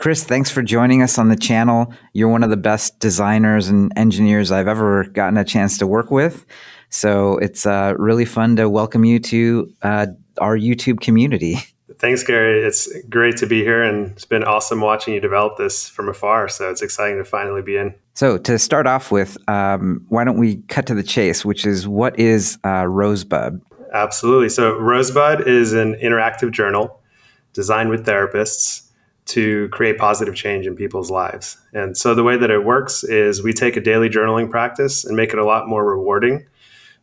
Chrys, thanks for joining us on the channel. You're one of the best designers and engineers I've ever gotten a chance to work with. So it's really fun to welcome you to our YouTube community. Thanks, Garry. It's great to be here, and it's been awesome watching you develop this from afar. So it's exciting to finally be in. So to start off with, why don't we cut to the chase, which is what is Rosebud? Absolutely. So Rosebud is an interactive journal designed with therapists to create positive change in people's lives. And so the way that it works is we take a daily journaling practice and make it a lot more rewarding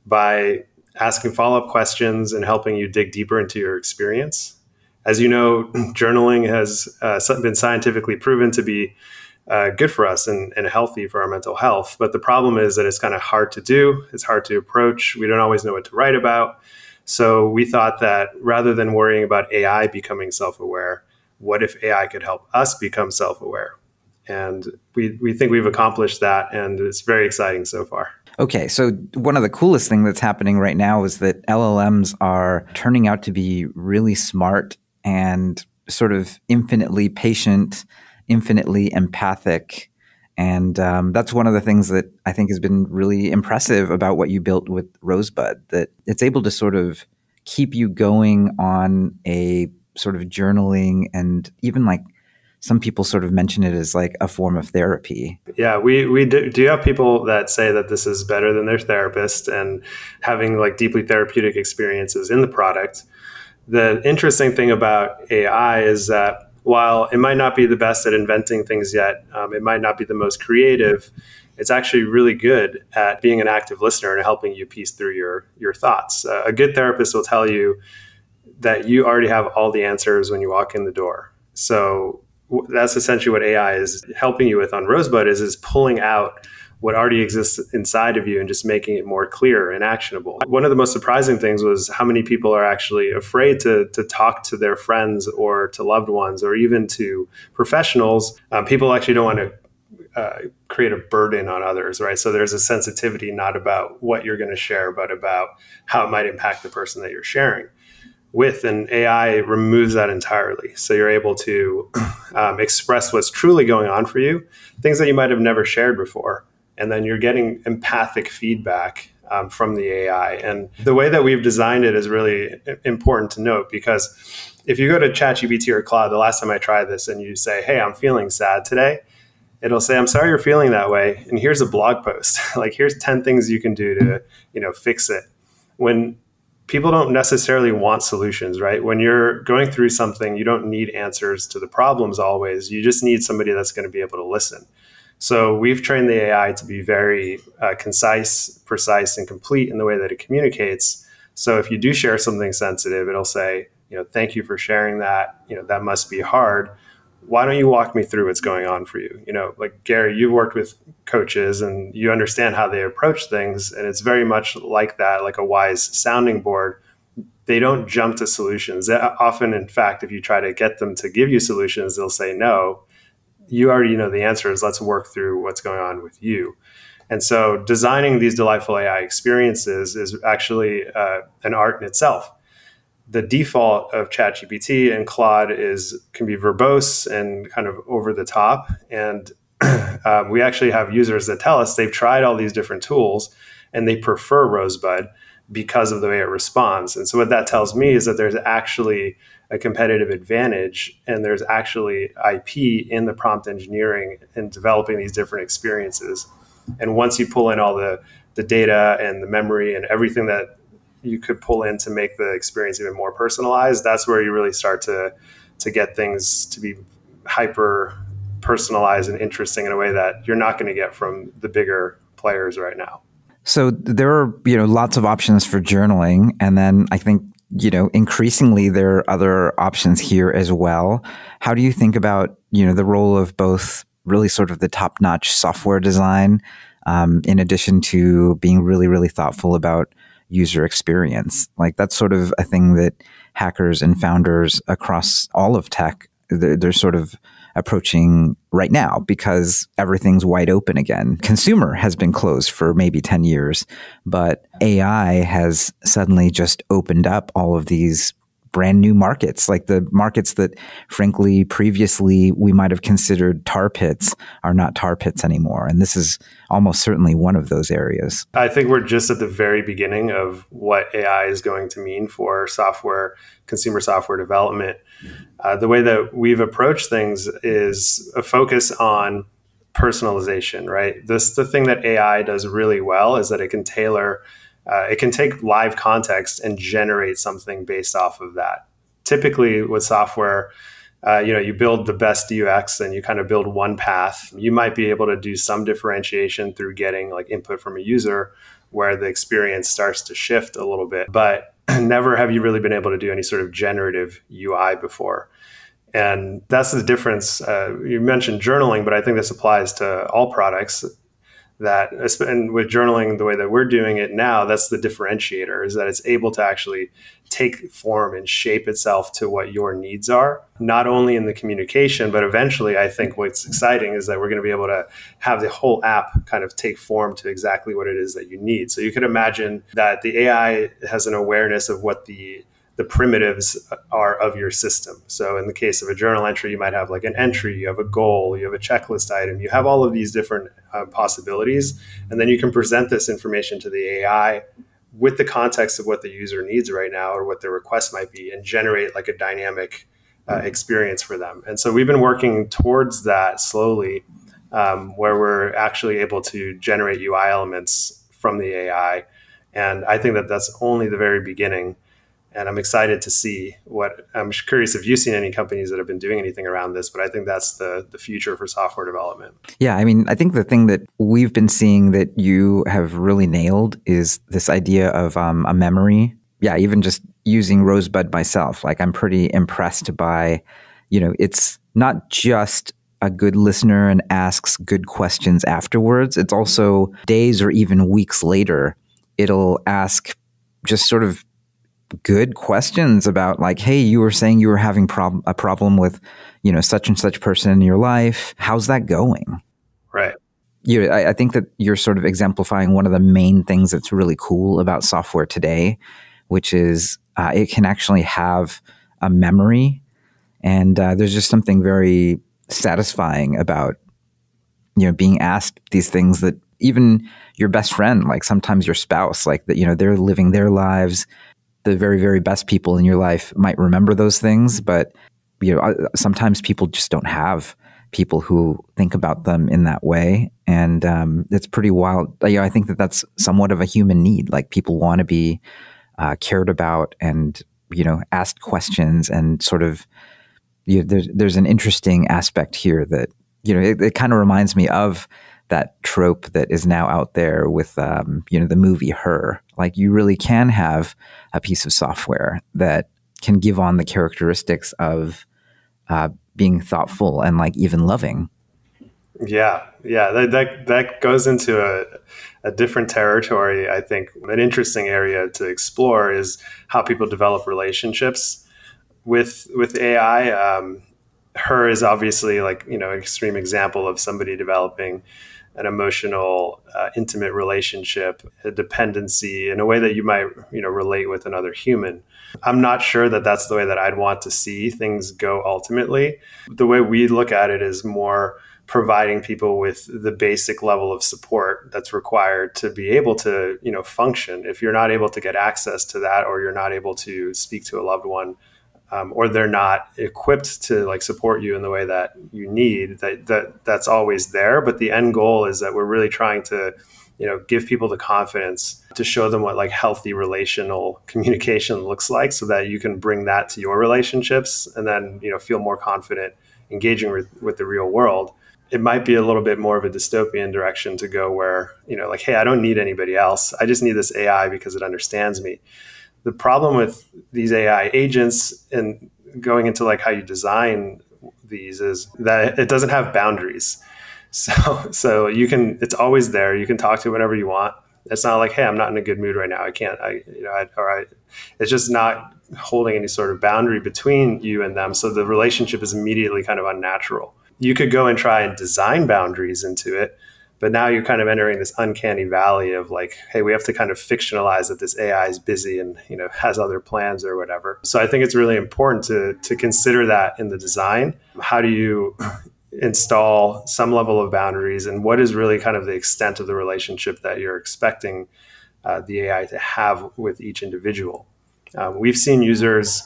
by asking follow-up questions and helping you dig deeper into your experience. As you know, journaling has been scientifically proven to be good for us and healthy for our mental health. But the problem is that it's kind of hard to do. It's hard to approach. We don't always know what to write about. So we thought that rather than worrying about AI becoming self-aware, what if AI could help us become self-aware? And we think we've accomplished that, and it's very exciting so far. Okay, so one of the coolest things that's happening right now is that LLMs are turning out to be really smart and sort of infinitely patient, infinitely empathic. And that's one of the things that I think has been really impressive about what you built with Rosebud, that it's able to sort of keep you going on a sort of journaling, and even like some people sort of mention it as like a form of therapy. Yeah, we do have people that say that this is better than their therapist and having like deeply therapeutic experiences in the product. The interesting thing about AI is that while it might not be the best at inventing things yet, it might not be the most creative, it's actually really good at being an active listener and helping you piece through your thoughts. A good therapist will tell you that you already have all the answers when you walk in the door. So that's essentially what AI is helping you with on Rosebud is pulling out what already exists inside of you and just making it more clear and actionable. One of the most surprising things was how many people are actually afraid to talk to their friends or to loved ones or even to professionals. People actually don't want to create a burden on others, right? So there's a sensitivity not about what you're going to share, but about how it might impact the person that you're sharing with, and AI removes that entirely. So you're able to express what's truly going on for you, things that you might have never shared before. And then you're getting empathic feedback from the AI. And the way that we've designed it is really important to note, because if you go to ChatGPT or Claude, the last time I tried this, and you say, hey, I'm feeling sad today, it'll say, I'm sorry you're feeling that way. And here's a blog post. Like, here's 10 things you can do to, fix it. When people don't necessarily want solutions, right? When you're going through something, you don't need answers to the problems always. You just need somebody that's going to be able to listen. So we've trained the AI to be very concise, precise, and complete in the way that it communicates. So if you do share something sensitive, it'll say, thank you for sharing that. That must be hard. Why don't you walk me through what's going on for you? Like Garry, you've worked with coaches and you understand how they approach things. And it's very much like that, like a wise sounding board. They don't jump to solutions. Often, in fact, if you try to get them to give you solutions, they'll say, no, you already know the answers. Let's work through what's going on with you. And so designing these delightful AI experiences is actually an art in itself. The default of ChatGPT and Claude can be verbose and kind of over the top. And we actually have users that tell us they've tried all these different tools and they prefer Rosebud because of the way it responds. And so what that tells me is that there's actually a competitive advantage, and there's actually IP in the prompt engineering and developing these different experiences. And once you pull in all the data and the memory and everything that you could pull in to make the experience even more personalized, that's where you really start to get things to be hyper personalized and interesting in a way that you're not going to get from the bigger players right now. So there are, lots of options for journaling. And then I think, increasingly there are other options here as well. How do you think about, the role of both really sort of the top-notch software design, in addition to being really, really thoughtful about user experience? Like, that's sort of a thing that hackers and founders across all of tech, they're sort of approaching right now because everything's wide open again. Consumer has been closed for maybe 10 years, but AI has suddenly just opened up all of these brand new markets, like the markets that frankly previously we might have considered tar pits are not tar pits anymore. And this is almost certainly one of those areas. I think we're just at the very beginning of what AI is going to mean for software, consumer software development. The way that we've approached things is a focus on personalization, right? The thing that AI does really well is that it can tailor, it can take live context and generate something based off of that. Typically with software, you build the best UX and you kind of build one path. You might be able to do some differentiation through getting like input from a user where the experience starts to shift a little bit, but never have you really been able to do any sort of generative UI before. And that's the difference. You mentioned journaling, but I think this applies to all products. And with journaling, the way that we're doing it now, that's the differentiator, is that it's able to actually take form and shape itself to what your needs are, not only in the communication, but eventually I think what's exciting is that we're going to be able to have the whole app kind of take form to exactly what it is that you need. So you could imagine that the AI has an awareness of what the primitives are of your system. So in the case of a journal entry, you might have like an entry, you have a goal, you have a checklist item, you have all of these different possibilities. And then you can present this information to the AI with the context of what the user needs right now or what their request might be and generate like a dynamic experience for them. And so we've been working towards that slowly, where we're actually able to generate UI elements from the AI. And I think that that's only the very beginning. And I'm excited to see what, I'm curious if you've seen any companies that have been doing anything around this, but I think that's the future for software development. Yeah, I mean, I think the thing that we've been seeing that you have really nailed is this idea of a memory. Yeah, even just using Rosebud myself, like I'm pretty impressed by, it's not just a good listener and asks good questions afterwards. It's also days or even weeks later, it'll ask just sort of good questions about like, hey, you were saying you were having a problem with, such and such person in your life. How's that going? Right. I think that you're sort of exemplifying one of the main things that's really cool about software today, which is it can actually have a memory. And there's just something very satisfying about, being asked these things that even your best friend, like sometimes your spouse, like that, they're living their lives. The very, very best people in your life might remember those things, but sometimes people just don't have people who think about them in that way, and it's pretty wild. I think that that's somewhat of a human need. Like people want to be cared about and asked questions, and sort of there's an interesting aspect here that it kind of reminds me of that trope that is now out there with, the movie Her. Like you really can have a piece of software that can give on the characteristics of being thoughtful and like even loving. Yeah. That goes into a different territory. I think an interesting area to explore is how people develop relationships with AI. Her is obviously like, an extreme example of somebody developing an emotional, intimate relationship, a dependency in a way that you might, relate with another human. I'm not sure that that's the way that I'd want to see things go ultimately. The way we look at it is more providing people with the basic level of support that's required to be able to, function. If you're not able to get access to that, or you're not able to speak to a loved one, or they're not equipped to like support you in the way that you need, that's always there. But the end goal is that we're really trying to, give people the confidence to show them what like healthy relational communication looks like, so that you can bring that to your relationships and then, feel more confident engaging with the real world. It might be a little bit more of a dystopian direction to go where, like, hey, I don't need anybody else. I just need this AI because it understands me. The problem with these AI agents and going into like how you design these is that it doesn't have boundaries. So it's always there. You can talk to it whenever you want. It's not like, hey, I'm not in a good mood right now. I can't, it's just not holding any sort of boundary between you and them. So the relationship is immediately kind of unnatural. You could go and try and design boundaries into it, But now you're kind of entering this uncanny valley of like, hey, we have to kind of fictionalize that this AI is busy and has other plans or whatever. So I think it's really important to consider that in the design. How do you install some level of boundaries, and what is really kind of the extent of the relationship that you're expecting the AI to have with each individual? We've seen users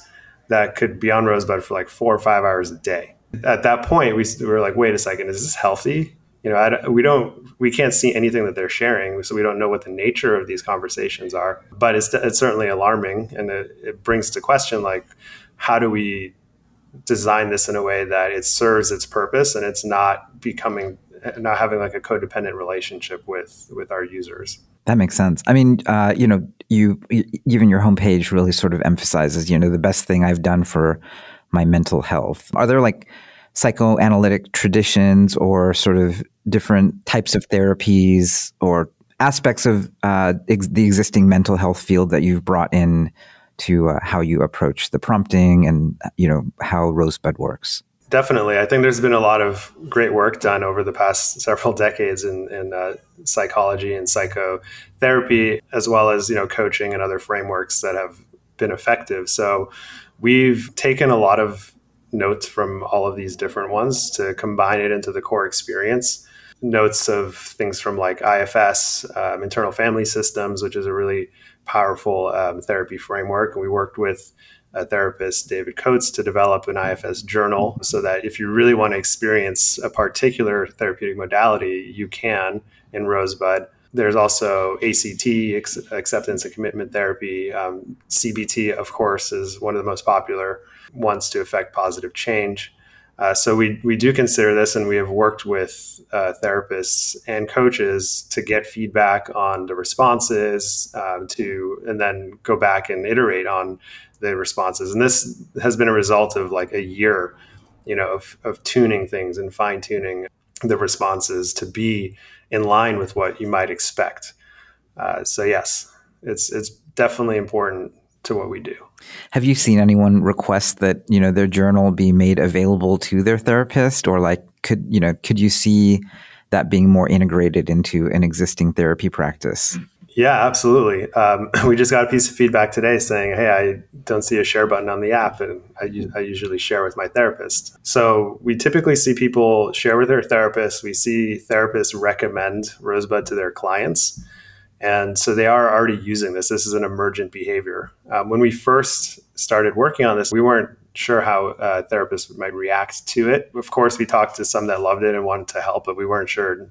that could be on Rosebud for like 4 or 5 hours a day. At that point, we were like, wait a second, is this healthy? We can't see anything that they're sharing, so we don't know what the nature of these conversations are. But it's certainly alarming, and it brings to question, like, how do we design this in a way that it serves its purpose and it's not having like a codependent relationship with our users? That makes sense. I mean, even your homepage really sort of emphasizes, the best thing I've done for my mental health. Are there like psychoanalytic traditions or sort of different types of therapies or aspects of the existing mental health field that you've brought in to how you approach the prompting and, how Rosebud works? Definitely. I think there's been a lot of great work done over the past several decades in psychology and psychotherapy, as well as, coaching and other frameworks that have been effective. So we've taken a lot of notes from all of these different ones to combine it into the core experience. Notes of things from like IFS, internal family systems, which is a really powerful therapy framework. And we worked with therapist David Coates to develop an IFS journal so that if you really want to experience a particular therapeutic modality, you can in Rosebud. There's also ACT, acceptance and commitment therapy. CBT, of course, is one of the most popular ones to affect positive change. So we do consider this, and we have worked with therapists and coaches to get feedback on the responses, and then go back and iterate on the responses. And this has been a result of like a year, of tuning things and fine tuning the responses to be in line with what you might expect. So yes, it's definitely important to what we do. Have you seen anyone request that, their journal be made available to their therapist, or like, could you see that being more integrated into an existing therapy practice? Yeah, absolutely. We just got a piece of feedback today saying, hey, I don't see a share button on the app, and I usually share with my therapist. So we typically see people share with their therapist. We see therapists recommend Rosebud to their clients. And so they are already using this. This is an emergent behavior. When we first started working on this, we weren't sure how therapists might react to it. Of course, we talked to some that loved it and wanted to help, but we weren't sure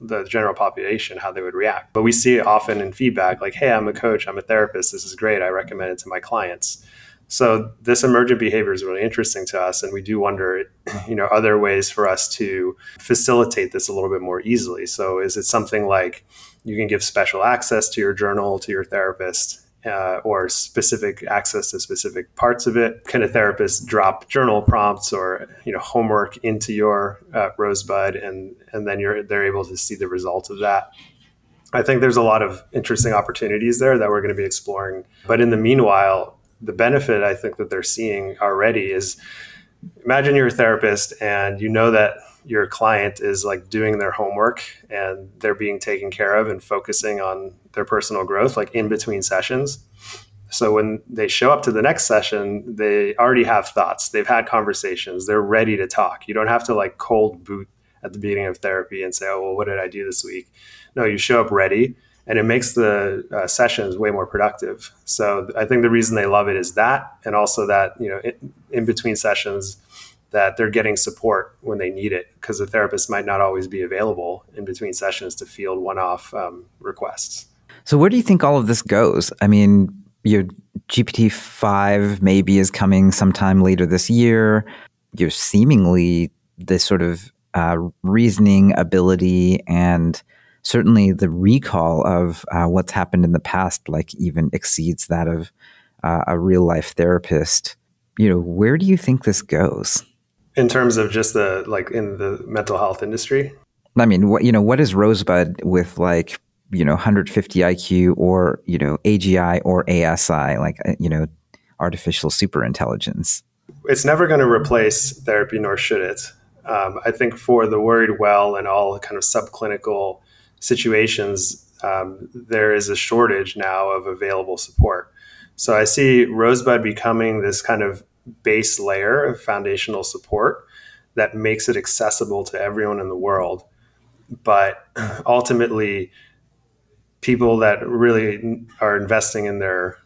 the general population, how they would react. But we see it often in feedback like, hey, I'm a coach, I'm a therapist, this is great, I recommend it to my clients. So this emergent behavior is really interesting to us, and we do wonder, are there ways for us to facilitate this a little bit more easily? So is it something like you can give special access to your journal to your therapist, or specific access to specific parts of it? Can a therapist drop journal prompts or homework into your Rosebud, and then they're able to see the result of that? I think there's a lot of interesting opportunities there that we're going to be exploring. But in the meanwhile, the benefit I think that they're seeing already is, imagine you're a therapist and that your client is like doing their homework and they're being taken care of and focusing on their personal growth, like in between sessions. So when they show up to the next session, they already have thoughts. They've had conversations. They're ready to talk. You don't have to like cold boot at the beginning of therapy and say, oh, well, what did I do this week? No, you show up ready, and it makes the sessions way more productive. So I think the reason they love it is that, and also that, in between sessions, that they're getting support when they need it, because the therapist might not always be available in between sessions to field one-off requests. So where do you think all of this goes? I mean, your GPT-5 maybe is coming sometime later this year. You're seemingly this sort of reasoning ability and certainly the recall of what's happened in the past, like even exceeds that of a real life therapist. Where do you think this goes? In terms of just in the mental health industry? I mean, what is Rosebud with 150 IQ or, AGI or ASI, artificial superintelligence? It's never going to replace therapy, nor should it. I think for the worried well and all kind of subclinical situations, there is a shortage now of available support. So I see Rosebud becoming this kind of base layer of foundational support that makes it accessible to everyone in the world. But ultimately, people that really are investing in their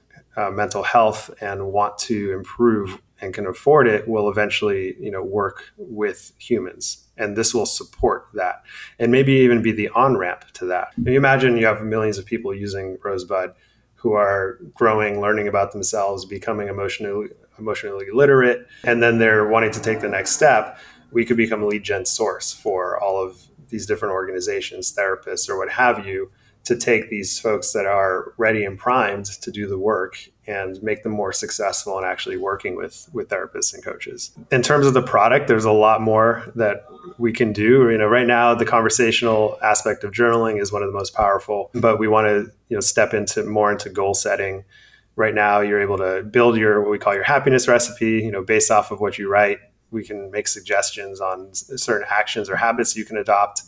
mental health and want to improve and can afford it will eventually, work with humans, and this will support that, and maybe even be the on ramp to that. And you imagine you have millions of people using Rosebud who are growing, learning about themselves, becoming emotionally literate, and then they're wanting to take the next step. We could become a lead gen source for all of these different organizations, therapists, or what have you, to take these folks that are ready and primed to do the work and make them more successful in actually working with therapists and coaches. In terms of the product, there's a lot more that we can do. Right now, the conversational aspect of journaling is one of the most powerful, but we want to, step into goal setting. Right now, you're able to build what we call your happiness recipe, based off of what you write. We can make suggestions on certain actions or habits you can adopt.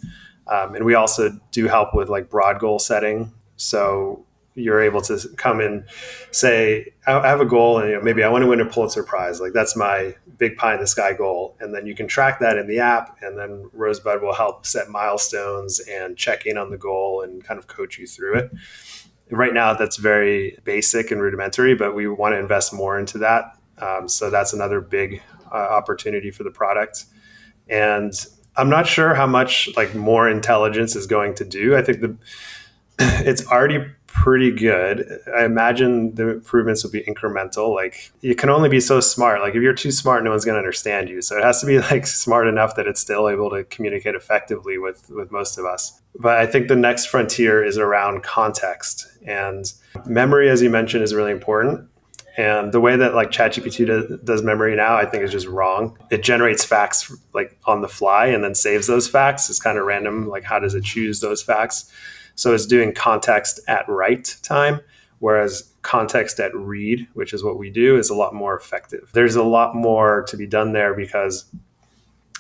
And we also do help with like broad goal setting. So you're able to come in, say, I have a goal and maybe I want to win a Pulitzer Prize. Like that's my big pie in the sky goal. And then you can track that in the app, and then Rosebud will help set milestones and check in on the goal and kind of coach you through it. Right now, that's very basic and rudimentary, but we want to invest more into that. So that's another big opportunity for the product. And I'm not sure how much like more intelligence is going to do. I think it's already pretty good. I imagine the improvements will be incremental. Like you can only be so smart. Like if you're too smart, no one's going to understand you. So it has to be like smart enough that it's still able to communicate effectively with most of us. But I think the next frontier is around context, and memory, as you mentioned, is really important. And the way that like ChatGPT does memory now, I think is just wrong. It generates facts like on the fly and then saves those facts. It's kind of random. Like how does it choose those facts? So it's doing context at write time, whereas context at read, which is what we do, is a lot more effective. There's a lot more to be done there because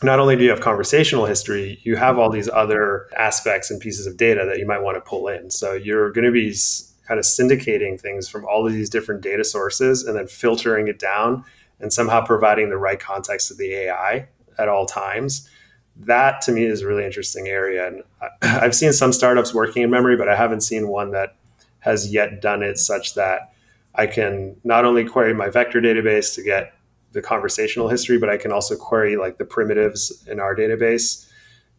not only do you have conversational history, you have all these other aspects and pieces of data that you might want to pull in. So you're going to be kind of syndicating things from all of these different data sources and then filtering it down and somehow providing the right context to the AI at all times. That to me is a really interesting area. And I've seen some startups working in memory, but I haven't seen one that has yet done it such that I can not only query my vector database to get the conversational history, but I can also query like the primitives in our database.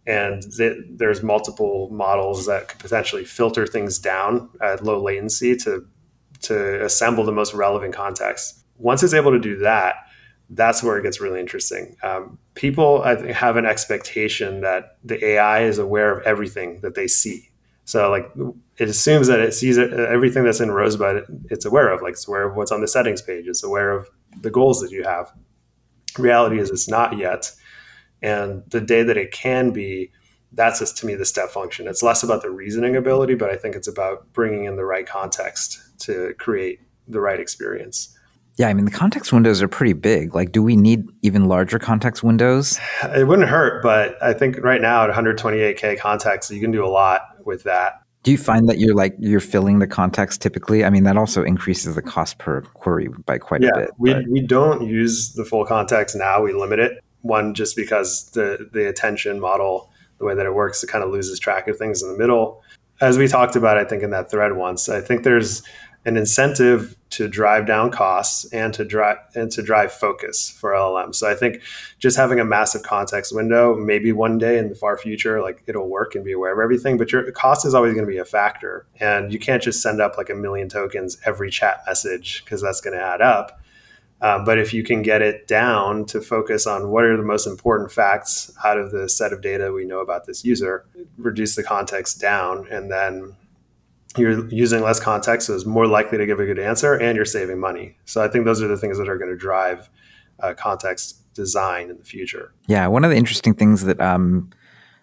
And there's multiple models that could potentially filter things down at low latency to assemble the most relevant context. Once it's able to do that, that's where it gets really interesting. People, I think, have an expectation that the AI is aware of everything that they see. So like it assumes that it sees everything that's in Rosebud, it's aware of. Like it's aware of what's on the settings page. It's aware of the goals that you have. Reality is it's not yet. And the day that it can be, that's just, to me, the step function. It's less about the reasoning ability, but I think it's about bringing in the right context to create the right experience. Yeah, I mean, the context windows are pretty big. Like, do we need even larger context windows? It wouldn't hurt, but I think right now at 128K context, you can do a lot with that. Do you find that you're filling the context typically? I mean, that also increases the cost per query by quite a bit. We don't use the full context now. We limit it. One, just because the attention model, the way that it works, it kind of loses track of things in the middle. As we talked about, I think in that thread once, I think there's an incentive to drive down costs and to drive focus for LLMs. So I think just having a massive context window, maybe one day in the far future, like it'll work and be aware of everything, but your cost is always going to be a factor. And you can't just send up like 1 million tokens every chat message because that's going to add up. But if you can get it down to focus on what are the most important facts out of the set of data we know about this user, reduce the context down, and then you're using less context, so it's more likely to give a good answer, and you're saving money. So I think those are the things that are going to drive context design in the future. Yeah, one of the interesting things that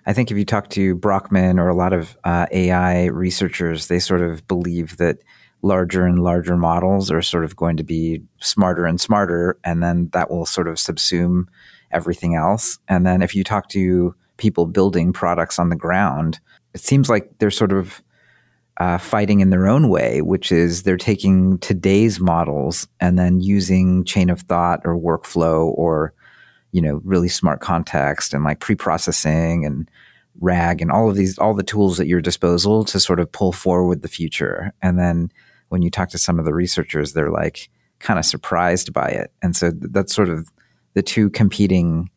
I think if you talk to Brockman or a lot of AI researchers, they sort of believe that larger and larger models are sort of going to be smarter and smarter, and then that will sort of subsume everything else. And then if you talk to people building products on the ground, it seems like they're sort of fighting in their own way, which is they're taking today's models and then using chain of thought or workflow or really smart context and like pre-processing and RAG and all the tools at your disposal to sort of pull forward the future. And then when you talk to some of the researchers, they're like kind of surprised by it. And so that's sort of the two competing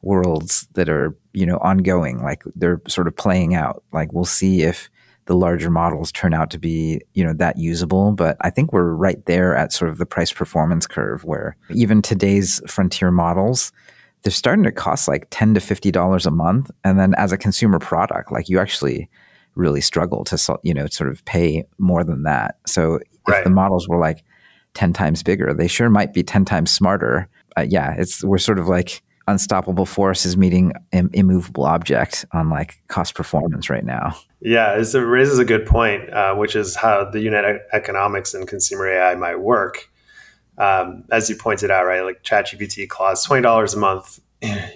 worlds that are, ongoing. Like they're sort of playing out. Like we'll see if the larger models turn out to be, that usable. But I think we're right there at sort of the price performance curve where even today's frontier models, they're starting to cost like $10 to $50 a month. And then as a consumer product, like you actually really struggle to, sort of pay more than that. So if the models were like 10 times bigger, they sure might be 10 times smarter. We're sort of like unstoppable force is meeting immovable object on like cost performance right now. Yeah, it raises a good point, which is how the unit economics in consumer AI might work. As you pointed out, right, like ChatGPT costs $20 a month.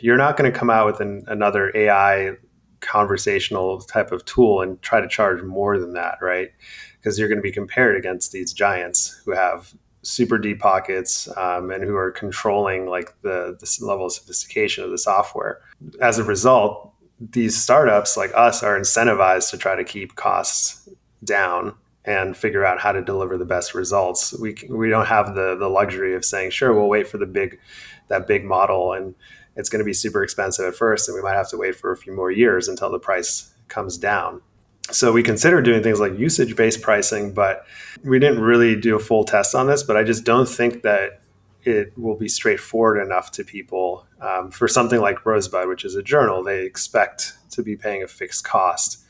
You're not going to come out with another AI conversational type of tool and try to charge more than that, right? Because you're going to be compared against these giants who have super deep pockets and who are controlling like this level of sophistication of the software. As a result, these startups like us are incentivized to try to keep costs down and figure out how to deliver the best results. We don't have the luxury of saying, sure, we'll wait for that big model and it's going to be super expensive at first and we might have to wait for a few more years until the price comes down. So we consider doing things like usage-based pricing, but we didn't really do a full test on this, but I just don't think that it will be straightforward enough to people. For something like Rosebud, which is a journal, they expect to be paying a fixed cost.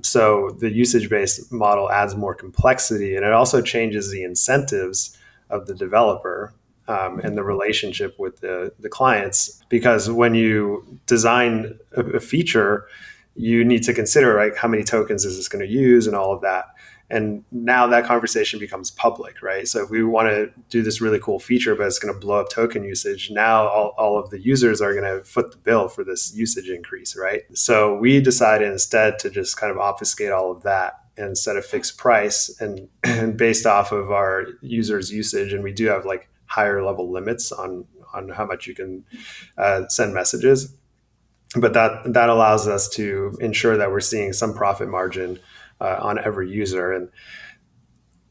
So the usage-based model adds more complexity, and it also changes the incentives of the developer and the relationship with the clients. Because when you design a feature, you need to consider like how many tokens is this going to use and all of that. And now that conversation becomes public, right? So if we want to do this really cool feature, but it's going to blow up token usage, now all of the users are going to foot the bill for this usage increase, right? So we decided instead to just kind of obfuscate all of that and set a fixed price and based off of our users' usage. And we do have like higher level limits on how much you can send messages. But that allows us to ensure that we're seeing some profit margin on every user. And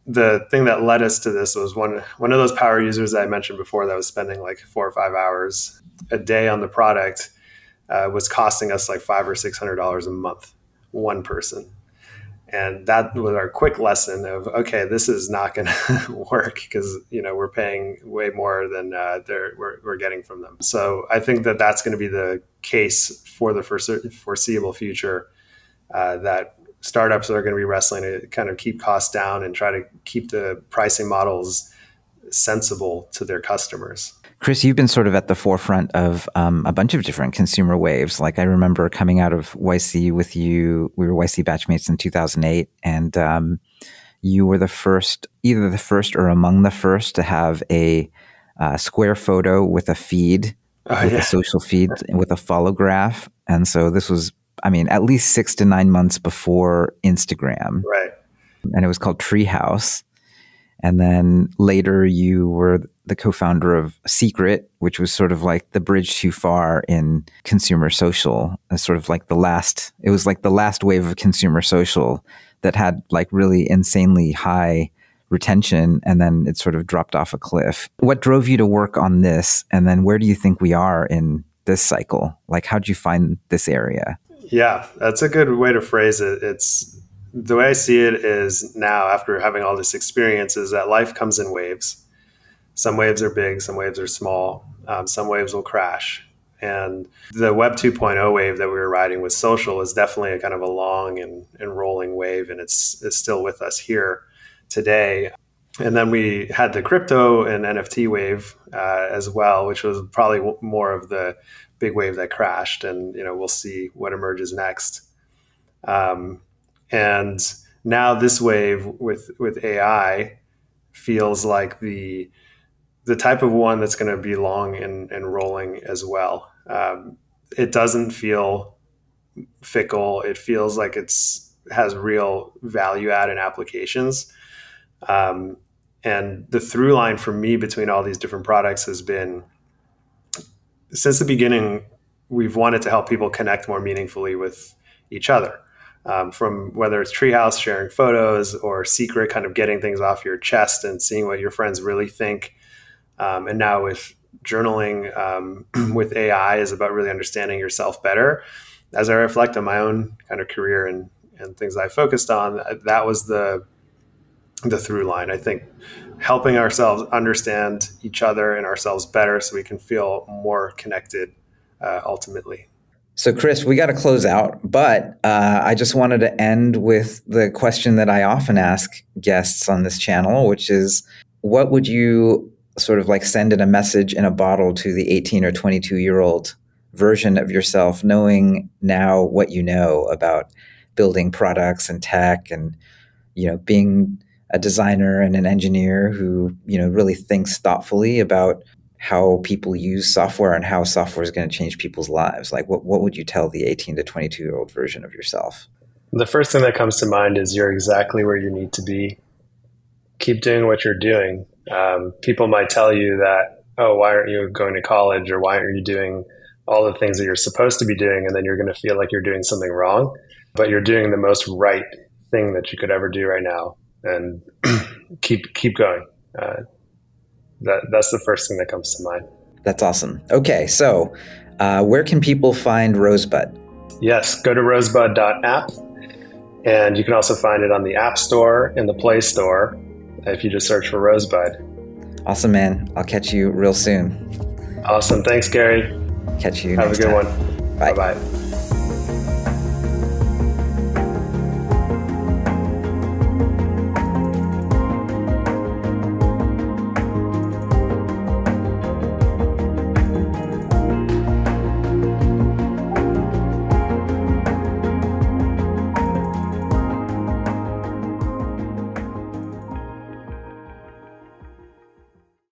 the thing that led us to this was one of those power users that I mentioned before that was spending like 4 or 5 hours a day on the product was costing us like $500 or $600 a month, one person. And that was our quick lesson of, okay, this is not going to work because, we're paying way more than we're getting from them. So I think that that's going to be the case for the foreseeable future, that startups are going to be wrestling to kind of keep costs down and try to keep the pricing models sensible to their customers. Chrys, you've been sort of at the forefront of a bunch of different consumer waves. Like I remember coming out of YC with you, we were YC batchmates in 2008, and you were either the first or among the first to have a square photo with a feed, a social feed with a follow graph. And so this was, at least 6 to 9 months before Instagram. Right. And it was called Treehouse. And then later you were the co-founder of Secret, which was sort of like the bridge too far in consumer social. Sort of like it was like the last wave of consumer social that had like really insanely high retention, and then it sort of dropped off a cliff. What drove you to work on this? And then where do you think we are in this cycle? Like, how'd you find this area? Yeah, that's a good way to phrase it. It's the way I see it is now, after having all this experience, is that life comes in waves. Some waves are big, some waves are small, some waves will crash. And the Web 2.0 wave that we were riding with social is definitely a kind of a long and rolling wave, and it's still with us here today. And then we had the crypto and NFT wave as well, which was probably more of the big wave that crashed. And we'll see what emerges next. And now this wave with AI feels like the the type of one that's going to be long and rolling as well. It doesn't feel fickle. It feels like has real value add and applications. Um, and the through line for me between all these different products has been, since the beginning, we've wanted to help people connect more meaningfully with each other. From whether it's Treehouse sharing photos, or Secret kind of getting things off your chest and seeing what your friends really think. And now with journaling with AI is about really understanding yourself better. As I reflect on my own kind of career and things I focused on, that was the through line. I think helping ourselves understand each other and ourselves better so we can feel more connected ultimately. So, Chrys, we got to close out, but I just wanted to end with the question that I often ask guests on this channel, which is, what would you sort of like send in a message in a bottle to the 18 or 22-year-old version of yourself, knowing now what you know about building products and tech and, being a designer and an engineer who, really thinks thoughtfully about how people use software and how software is going to change people's lives? Like, what would you tell the 18 to 22-year-old version of yourself? The first thing that comes to mind is you're exactly where you need to be. Keep doing what you're doing. People might tell you that, oh, why aren't you going to college, or why aren't you doing all the things that you're supposed to be doing? And then you're going to feel like you're doing something wrong, but you're doing the most right thing that you could ever do right now. And keep going. That's the first thing that comes to mind. That's awesome. Okay, so where can people find Rosebud? Yes, go to rosebud.app, and you can also find it on the App Store and the Play Store if you just search for Rosebud. Awesome, man. I'll catch you real soon. Awesome. Thanks, Garry. Catch you Have next a good time. one. Bye. Bye-bye.